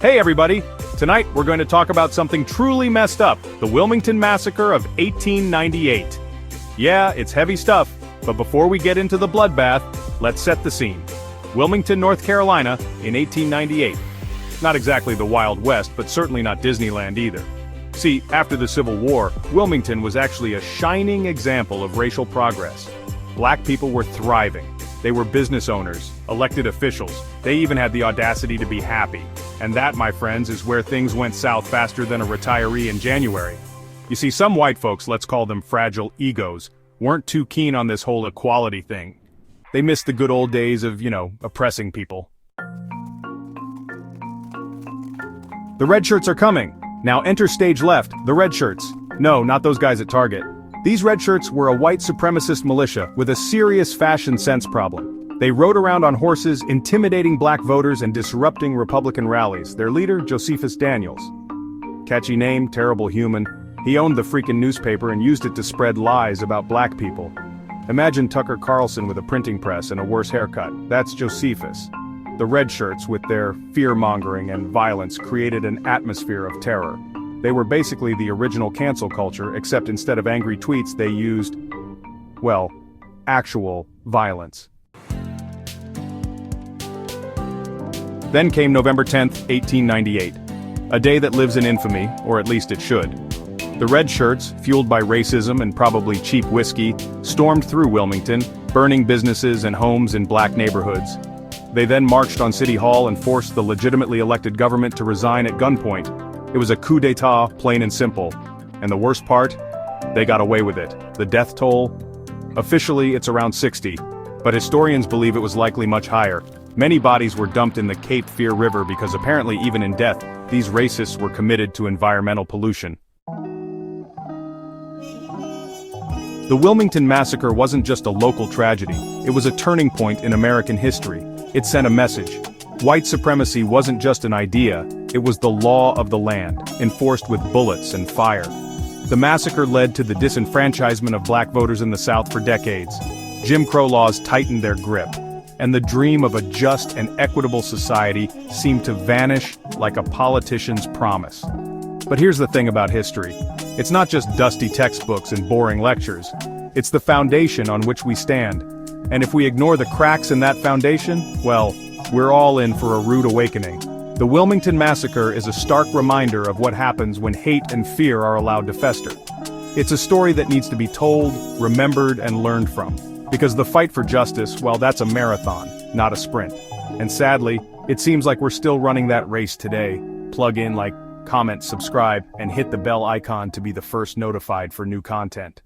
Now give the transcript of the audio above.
Hey everybody! Tonight we're going to talk about something truly messed up, the Wilmington Massacre of 1898. Yeah, it's heavy stuff, but before we get into the bloodbath, let's set the scene. Wilmington, North Carolina, in 1898. Not exactly the Wild West, but certainly not Disneyland either. See, after the Civil War, Wilmington was actually a shining example of racial progress. Black people were thriving. They were business owners, elected officials. They even had the audacity to be happy. And that, my friends, is where things went south faster than a retiree in January. You see, some white folks, let's call them fragile egos, weren't too keen on this whole equality thing. They missed the good old days of, oppressing people. The red shirts are coming. Now enter stage left, the red shirts. No, not those guys at Target. These red shirts were a white supremacist militia with a serious fashion sense problem. They rode around on horses, intimidating black voters and disrupting Republican rallies. Their leader, Josephus Daniels. Catchy name, terrible human. He owned the freaking newspaper and used it to spread lies about black people. Imagine Tucker Carlson with a printing press and a worse haircut. That's Josephus. The red shirts, with their fear-mongering and violence, created an atmosphere of terror. They were basically the original cancel culture, except instead of angry tweets they used, well, actual violence. Then came November 10th, 1898. A day that lives in infamy, or at least it should. The red shirts, fueled by racism and probably cheap whiskey, stormed through Wilmington, burning businesses and homes in black neighborhoods. They then marched on City Hall and forced the legitimately elected government to resign at gunpoint. It was a coup d'etat, plain and simple. And the worst part? They got away with it. The death toll? Officially, it's around 60, but historians believe it was likely much higher. Many bodies were dumped in the Cape Fear River because apparently even in death, these racists were committed to environmental pollution. The Wilmington Massacre wasn't just a local tragedy, it was a turning point in American history. It sent a message. White supremacy wasn't just an idea, it was the law of the land, enforced with bullets and fire. The massacre led to the disenfranchisement of black voters in the South for decades. Jim Crow laws tightened their grip, and the dream of a just and equitable society seemed to vanish like a politician's promise. But here's the thing about history. It's not just dusty textbooks and boring lectures. It's the foundation on which we stand. And if we ignore the cracks in that foundation, well, we're all in for a rude awakening. The Wilmington Massacre is a stark reminder of what happens when hate and fear are allowed to fester. It's a story that needs to be told, remembered, and learned from. Because the fight for justice, well, that's a marathon, not a sprint. And sadly, it seems like we're still running that race today. Plug in, like, comment, subscribe, and hit the bell icon to be the first notified for new content.